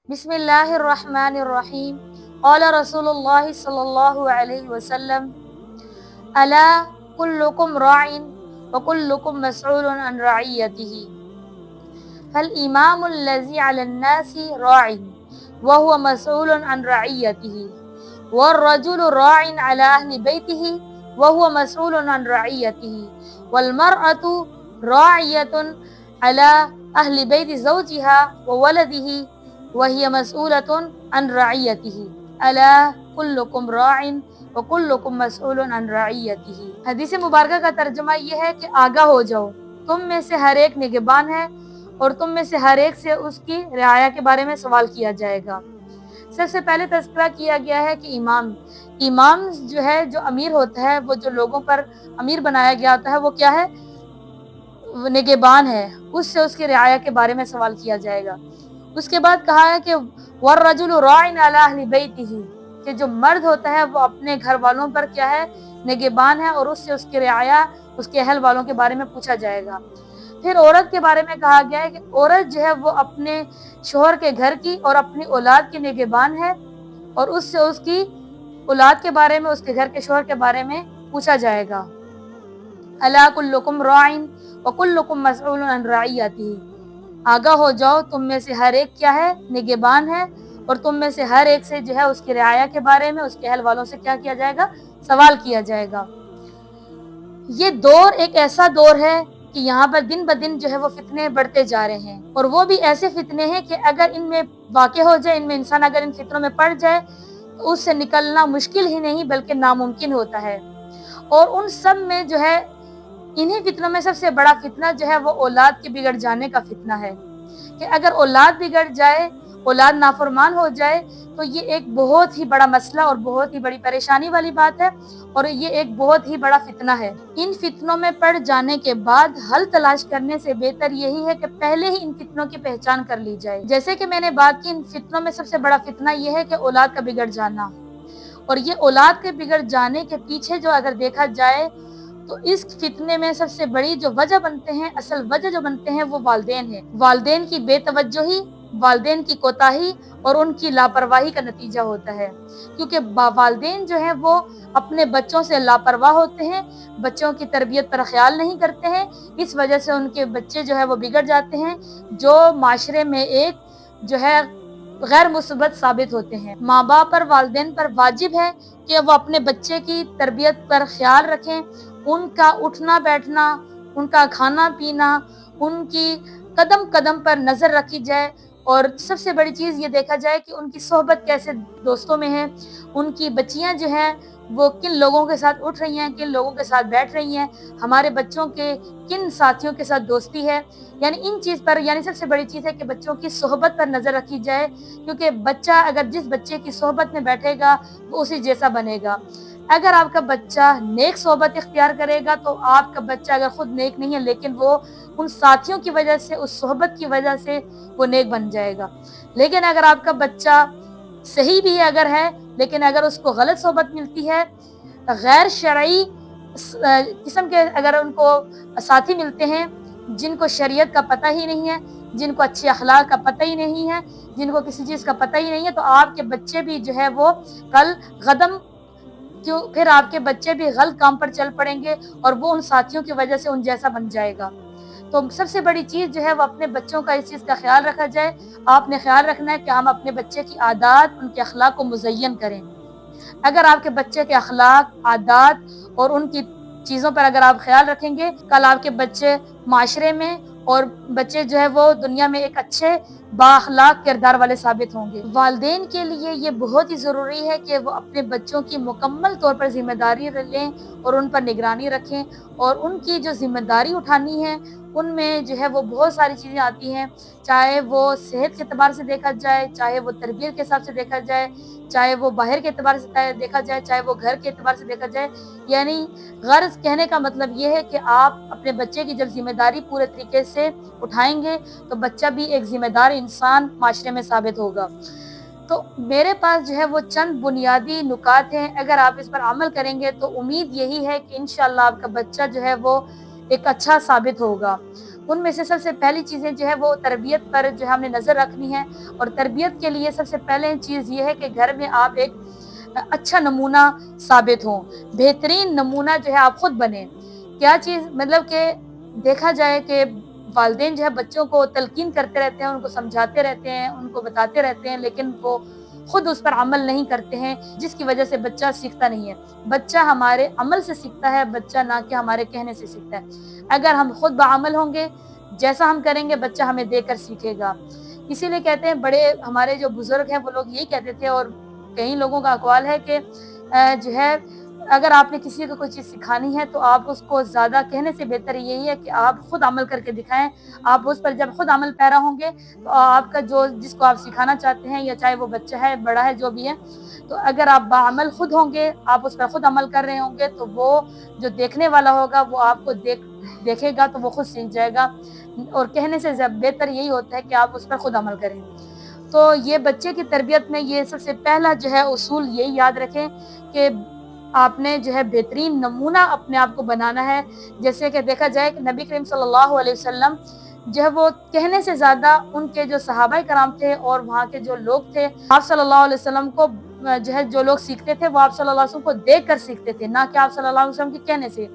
بسم اللہ الرحمن الرحیم قال رسول اللہ صلی اللہ علیہ وسلم الا کلکم راع وکلکم مسئول عن رعیتہ فالامام الذی علی الناس راع وهو مسئول عن رعیتہ والرجل راع علی اہل بیتہ وهو مسئول عن رعیتہ والمرأة راعیة علی اہل بیت زوجها وولدہ وَهِيَ مَسْئُولَةٌ عَنْ رَعِيَّتِهِ أَلَا كُلُّكُمْ رَاعٍ وَكُلُّكُمْ مَسْئُولٌ عَنْ رَعِيَّتِهِ۔ حدیث مبارکہ کا ترجمہ یہ ہے کہ آگاہ ہو جاؤ، تم میں سے ہر ایک نگہبان ہے اور تم میں سے ہر ایک سے اس کی رعایا کے بارے میں سوال کیا جائے گا۔ سب سے پہلے تذکرہ کیا گیا ہے کہ امام جو ہے، جو امیر ہوتا ہے، وہ جو لوگوں پر امیر بنایا گیا ہوتا ہے، وہ کیا ہے؟ وہ نگہبان ہے، اس سے اس کی رعایا کے بارے میں سوال کیا جائے گا۔ اس کے بعد کہا ہے کہ والرجل راع علی اہل بیتہ، کہ جو مرد ہوتا ہے وہ اپنے گھر والوں پر کیا ہے؟ نگہبان ہے، اور اس سے اس کی رعایا، اس کے اہل والوں کے بارے میں پوچھا جائے گا۔ پھر عورت کے بارے میں کہا گیا ہے کہ عورت جو ہے وہ اپنے شوہر کے گھر کی اور اپنی اولاد کی نگہبان ہے، اور اس سے اس کی اولاد کے بارے میں، اس کے گھر کے شوہر کے بارے میں پوچھا جائے گا۔ الا کلکم راع وکلکم مسئول عن رعیتہ، آگاہ ہو جاؤ، تم میں سے ہر ایک کیا ہے؟ نگہبان ہے، اور تم میں سے ہر ایک سے جو ہے اس کی رعایا کے بارے میں، اس کے اہل والوں سے کیا کیا جائے گا؟ سوال کیا جائے گا۔ یہ دور ایک ایسا دور ہے کہ یہاں پر دن بدن جو ہے وہ فتنے بڑھتے جا رہے ہیں، اور وہ بھی ایسے فتنے ہیں کہ اگر ان میں واقع ہو جائے، ان میں انسان اگر ان فتنوں میں پڑ جائے تو اس سے نکلنا مشکل ہی نہیں بلکہ ناممکن ہوتا ہے۔ اور ان سب میں جو ہے، انہی فتنوں میں سب سے بڑا فتنہ جو ہے وہ اولاد کے بگڑ جانے کا فتنہ ہے، کہ اگر اولاد بگڑ جائے، اولاد نافرمان ہو جائے تو یہ ایک بہت ہی بڑا مسئلہ اور بہت ہی بڑی پریشانی والی بات ہے، اور یہ ایک بہت ہی بڑا فتنہ ہے۔ ان فتنوں میں پڑ جانے کے بعد حل تلاش کرنے سے بہتر یہی ہے کہ پہلے ہی ان فتنوں کی پہچان کر لی جائے۔ جیسے کہ میں نے بات کی، ان فتنوں میں سب سے بڑا فتنہ یہ ہے کہ اولاد کا بگڑ جانا، اور یہ اولاد کے بگڑ جانے کے پیچھے جو اگر دیکھا جائے تو اس فتنے میں سب سے بڑی جو وجہ بنتے ہیں، اصل وجہ جو بنتے ہیں، وہ والدین ہیں۔ والدین کی بے توجہی، والدین کی کوتاہی اور ان کی لاپرواہی کا نتیجہ ہوتا ہے، کیونکہ والدین جو ہیں وہ اپنے بچوں سے لاپرواہ ہوتے ہیں، بچوں کی تربیت پر خیال نہیں کرتے ہیں، اس وجہ سے ان کے بچے جو ہے وہ بگڑ جاتے ہیں، جو معاشرے میں ایک جو ہے غیر مثبت ثابت ہوتے ہیں۔ ماں باپ پر، والدین پر واجب ہے کہ وہ اپنے بچے کی تربیت پر خیال رکھیں، ان کا اٹھنا بیٹھنا، ان کا کھانا پینا، ان کی قدم قدم پر نظر رکھی جائے، اور سب سے بڑی چیز یہ دیکھا جائے کہ ان کی صحبت کیسے دوستوں میں ہے، ان کی بچیاں جو ہیں وہ کن لوگوں کے ساتھ اٹھ رہی ہیں، کن لوگوں کے ساتھ بیٹھ رہی ہیں، ہمارے بچوں کے کن ساتھیوں کے ساتھ دوستی ہے، یعنی ان چیز پر، یعنی سب سے بڑی چیز ہے کہ بچوں کی صحبت پر نظر رکھی جائے، کیونکہ بچہ اگر جس بچے کی صحبت میں بیٹھے گا وہ اسی جیسا بنے گا۔ اگر آپ کا بچہ نیک صحبت اختیار کرے گا تو آپ کا بچہ اگر خود نیک نہیں ہے لیکن وہ ان ساتھیوں کی وجہ سے، اس صحبت کی وجہ سے وہ نیک بن جائے گا۔ لیکن اگر آپ کا بچہ صحیح بھی اگر ہے لیکن اگر اس کو غلط صحبت ملتی ہے، غیر شرعی قسم کے اگر ان کو ساتھی ملتے ہیں جن کو شریعت کا پتہ ہی نہیں ہے، جن کو اچھے اخلاق کا پتہ ہی نہیں ہے، جن کو کسی چیز کا پتہ ہی نہیں ہے، تو آپ کے بچے بھی جو ہے وہ کل قدم پھر آپ کے بچے بھی غلط کام پر چل پڑیں گے، اور وہ ان ساتھیوں کی وجہ سے ان جیسا بن جائے گا۔ تو سب سے بڑی چیز جو ہے وہ اپنے بچوں کا اس چیز کا خیال رکھا جائے۔ آپ نے خیال رکھنا ہے کہ ہم اپنے بچے کی عادات، ان کے اخلاق کو مزین کریں۔ اگر آپ کے بچے کے اخلاق، عادات اور ان کی چیزوں پر اگر آپ خیال رکھیں گے، کل آپ کے بچے معاشرے میں اور بچے جو ہے وہ دنیا میں ایک اچھے بااخلاق کردار والے ثابت ہوں گے۔ والدین کے لیے یہ بہت ہی ضروری ہے کہ وہ اپنے بچوں کی مکمل طور پر ذمہ داری لیں اور ان پر نگرانی رکھیں، اور ان کی جو ذمہ داری اٹھانی ہے ان میں جو ہے وہ بہت ساری چیزیں آتی ہیں، چاہے وہ صحت کے اعتبار سے دیکھا جائے، چاہے وہ تربیت کے حساب سے دیکھا جائے، چاہے وہ باہر کے اعتبار سے دیکھا جائے، چاہے وہ گھر کے اعتبار سے دیکھا جائے۔ یعنی غرض کہنے کا مطلب یہ ہے کہ آپ اپنے بچے کی جب ذمہ داری پورے طریقے سے اٹھائیں گے تو بچہ بھی ایک ذمہ دار انسان معاشرے میں ثابت ہوگا۔ تو میرے پاس جو ہے وہ چند بنیادی نکات ہیں، اگر آپ اس پر عمل کریں گے تو امید یہی ہے کہ انشاءاللہ آپ کا بچہ جو ہے وہ ایک اچھا ثابت ہوگا۔ ان میں سے سب سے پہلی چیزیں جو ہے وہ تربیت پر جو ہے ہم نے نظر رکھنی ہے، اور تربیت کے لیے سب سے پہلے چیز یہ ہے کہ گھر میں آپ ایک اچھا نمونہ ثابت ہوں، بہترین نمونہ جو ہے آپ خود بنیں۔ کیا چیز مطلب کہ دیکھا جائے کہ والدین جو ہے بچوں کو تلقین کرتے رہتے ہیں، ان کو سمجھاتے رہتے ہیں، ان کو بتاتے رہتے ہیں، لیکن وہ خود اس پر عمل نہیں کرتے ہیں، جس کی وجہ سے بچہ سیکھتا نہیں ہے۔ بچہ ہمارے عمل سے سیکھتا ہے، بچہ نہ کہ ہمارے کہنے سے سیکھتا ہے۔ اگر ہم خود بعمل ہوں گے، جیسا ہم کریں گے بچہ ہمیں دیکھ کر سیکھے گا۔ اسی لیے کہتے ہیں بڑے ہمارے جو بزرگ ہیں وہ لوگ یہی کہتے تھے، اور کئی لوگوں کا اقوال ہے کہ جو ہے اگر آپ نے کسی کو کوئی چیز سکھانی ہے تو آپ اس کو زیادہ کہنے سے بہتر یہی ہے کہ آپ خود عمل کر کے دکھائیں۔ آپ اس پر جب خود عمل پیرا ہوں گے تو آپ کا جس کو آپ سکھانا چاہتے ہیں، یا چاہے وہ بچہ ہے، بڑا ہے، جو بھی ہے، تو اگر آپ بعمل خود ہوں گے، آپ اس پر خود عمل کر رہے ہوں گے، تو وہ جو دیکھنے والا ہوگا وہ آپ کو دیکھے گا تو وہ خود سیکھ جائے گا۔ اور کہنے سے بہتر یہی ہوتا ہے کہ آپ اس پر خود عمل کریں۔ تو یہ بچے کی تربیت میں یہ سب سے پہلا جو ہے اصول یہی یاد رکھیں کہ آپ نے جو ہے بہترین نمونہ اپنے آپ کو بنانا ہے۔ جیسے کہ دیکھا جائے کہ نبی کریم صلی اللہ علیہ وسلم جو ہے وہ کہنے سے زیادہ ان کے جو صحابہ کرام تھے اور وہاں کے جو لوگ تھے، آپ صلی اللہ علیہ وسلم کو جو ہے جو لوگ سیکھتے تھے وہ آپ صلی اللہ علیہ وسلم کو دیکھ کر سیکھتے تھے، نہ کہ آپ صلی اللہ علیہ وسلم کے کہنے سے۔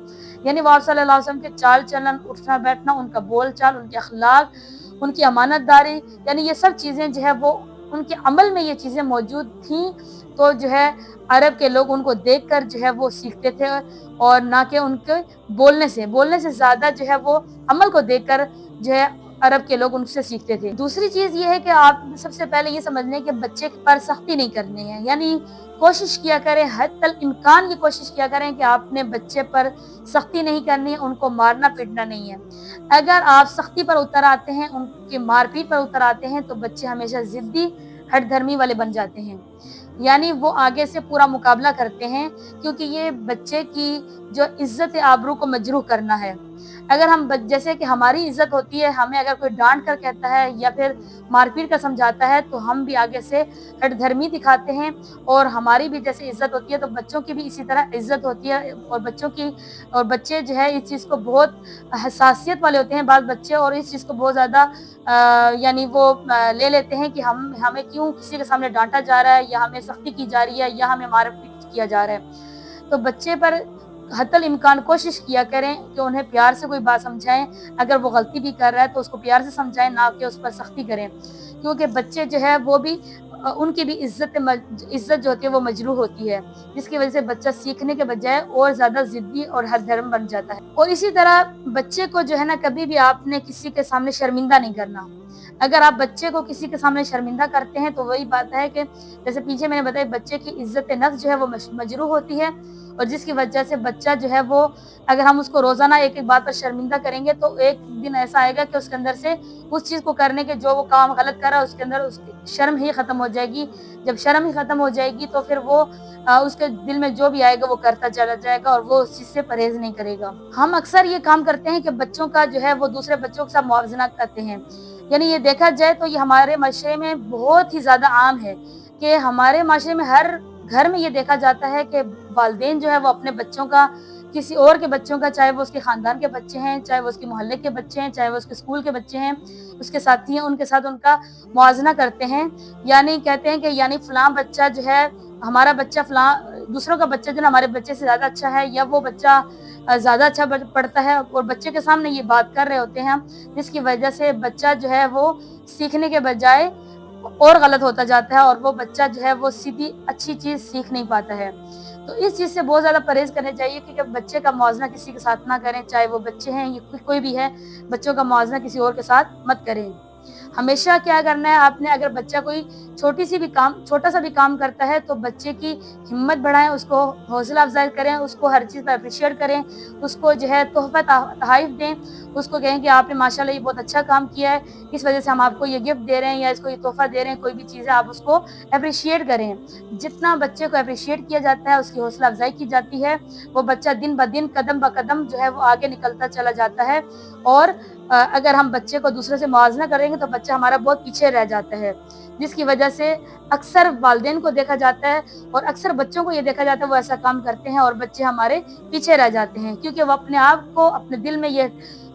یعنی وہ آپ صلی اللہ علیہ وسلم کے چال چلن، اٹھنا بیٹھنا، ان کا بول چال، ان کے اخلاق، ان کی امانت داری، یعنی یہ سب چیزیں جو ہے وہ ان کے عمل میں یہ چیزیں موجود تھیں۔ تو جو ہے عرب کے لوگ ان کو دیکھ کر جو ہے وہ سیکھتے تھے، اور نہ کہ ان کے بولنے سے زیادہ جو ہے وہ عمل کو دیکھ کر جو ہے عرب کے لوگ ان سے سیکھتے تھے۔ دوسری چیز یہ ہے کہ آپ سب سے پہلے یہ سمجھ لیں کہ بچے پر سختی نہیں کرنی ہے، یعنی کوشش کیا کریں، حد تک امکان کی کوشش کیا کریں کہ آپ نے بچے پر سختی نہیں کرنی ہے، ان کو مارنا پیٹنا نہیں ہے۔ اگر آپ سختی پر اتر آتے ہیں، ان کے مار پیٹ پر اتر آتے ہیں، تو بچے ہمیشہ ضدی ہٹ دھرمی والے بن جاتے ہیں، یعنی وہ آگے سے پورا مقابلہ کرتے ہیں، کیونکہ یہ بچے کی جو عزت آبرو کو مجروح کرنا ہے۔ اگر ہم جیسے کہ ہماری عزت ہوتی ہے، ہمیں اگر کوئی ڈانٹ کر کہتا ہے یا پھر مار پیٹ کا سمجھاتا ہے تو ہم بھی آگے سے ہٹ دھرمی دکھاتے ہیں، اور ہماری بھی جیسے عزت ہوتی ہے تو بچوں کی بھی اسی طرح عزت ہوتی ہے، اور بچے جو ہے اس چیز کو بہت حساسیت والے ہوتے ہیں بعض بچے، اور اس چیز کو بہت زیادہ یعنی وہ لے لیتے ہیں کہ ہمیں کیوں کسی کے سامنے ڈانٹا جا رہا ہے، یا ہمیں سختی کی جا رہی ہے، یا ہمیں مار پیٹ کیا جا رہا ہے۔ تو بچے پر حتی الامکان کوشش کیا کریں کہ انہیں پیار سے کوئی بات سمجھائیں، اگر وہ غلطی بھی کر رہا ہے تو اس کو پیار سے سمجھائیں، نہ کہ اس پر سختی کریں، کیونکہ بچے جو ہے وہ بھی ان کی بھی عزت جو ہوتی ہے وہ مجروح ہوتی ہے، جس کی وجہ سے بچہ سیکھنے کے بجائے اور زیادہ ضدی اور ہر دھرم بن جاتا ہے۔ اور اسی طرح بچے کو جو ہے نا کبھی بھی آپ نے کسی کے سامنے شرمندہ نہیں کرنا۔ اگر آپ بچے کو کسی کے سامنے شرمندہ کرتے ہیں تو وہی بات ہے کہ جیسے پیچھے میں نے بتایا، بچے کی عزت نفس جو ہے وہ مجروح ہوتی ہے، اور جس کی وجہ سے بچہ جو ہے وہ اگر ہم اس کو روزانہ ایک ایک بات پر شرمندہ کریں گے تو ایک دن ایسا آئے گا کہ اس کے اندر سے اس چیز کو کرنے کے جو وہ کام غلط کر رہا ہے اس کے اندر اس کی شرم ہی ختم ہو جائے گی۔ جب شرم ہی ختم ہو جائے گی تو پھر وہ اس کے دل میں جو بھی آئے گا وہ کرتا چلا جائے گا، اور وہ اس چیز سے پرہیز نہیں کرے گا۔ ہم اکثر یہ کام کرتے ہیں کہ بچوں کا جو ہے وہ دوسرے بچوں کے ساتھ موازنہ کرتے ہیں، یعنی یہ دیکھا جائے تو یہ ہمارے معاشرے میں بہت ہی زیادہ عام ہے کہ ہمارے معاشرے میں ہر گھر میں یہ دیکھا جاتا ہے کہ والدین جو ہے وہ اپنے بچوں کا کسی اور کے بچوں کا، چاہے وہ اس کے خاندان کے بچے ہیں، چاہے وہ اس کے محلے کے بچے ہیں، چاہے وہ اس کے اسکول کے بچے ہیں، اس کے ساتھی ہیں، ان کے ساتھ ان کا موازنہ کرتے ہیں، یعنی کہتے ہیں کہ یعنی فلاں بچہ جو ہے ہمارا بچہ فلاں دوسروں کا بچہ جو ہے ہمارے بچے سے زیادہ اچھا ہے، یا وہ بچہ زیادہ اچھا پڑھتا ہے، اور بچے کے سامنے یہ بات کر رہے ہوتے ہیں، جس کی وجہ سے بچہ جو ہے وہ سیکھنے کے بجائے اور غلط ہوتا جاتا ہے، اور وہ بچہ جو ہے وہ سیدھی اچھی چیز سیکھ نہیں پاتا ہے۔ تو اس چیز سے بہت زیادہ پرہیز کرنا چاہیے کہ بچے کا موازنہ کسی کے ساتھ نہ کریں، چاہے وہ بچے ہیں یا کوئی بھی ہے، بچوں کا موازنہ کسی اور کے ساتھ مت کریں۔ ہمیشہ کیا کرنا ہے آپ نے، اگر بچہ کوئی چھوٹا سا بھی کام کرتا ہے تو بچے کی ہمت بڑھائیں، اس کو حوصلہ افزائی کریں، اس کو ہر چیز پر اپریشیٹ کریں، اس کو جو ہے تحفہ تحائف دیں، اس کو کہیں کہ آپ نے ماشاءاللہ یہ بہت اچھا کام کیا ہے، اس وجہ سے ہم آپ کو یہ گفٹ دے رہے ہیں یا اس کو یہ تحفہ دے رہے ہیں، کوئی بھی چیز ہے آپ اس کو اپریشیٹ کریں۔ جتنا بچے کو اپریشیٹ کیا جاتا ہے، اس کی حوصلہ افزائی کی جاتی ہے، وہ بچہ دن بدن قدم بقدم جو ہے وہ آگے نکلتا چلا جاتا ہے۔ اور اگر ہم بچے کو دوسرے سے موازنہ کریں گے تو بچہ ہمارا بہت پیچھے رہ جاتا ہے، جس کی وجہ سے اکثر والدین کو دیکھا جاتا ہے اور اکثر بچوں کو یہ دیکھا جاتا ہے وہ ایسا کام کرتے ہیں اور بچے ہمارے پیچھے رہ جاتے ہیں، کیونکہ وہ اپنے آپ کو اپنے دل میں یہ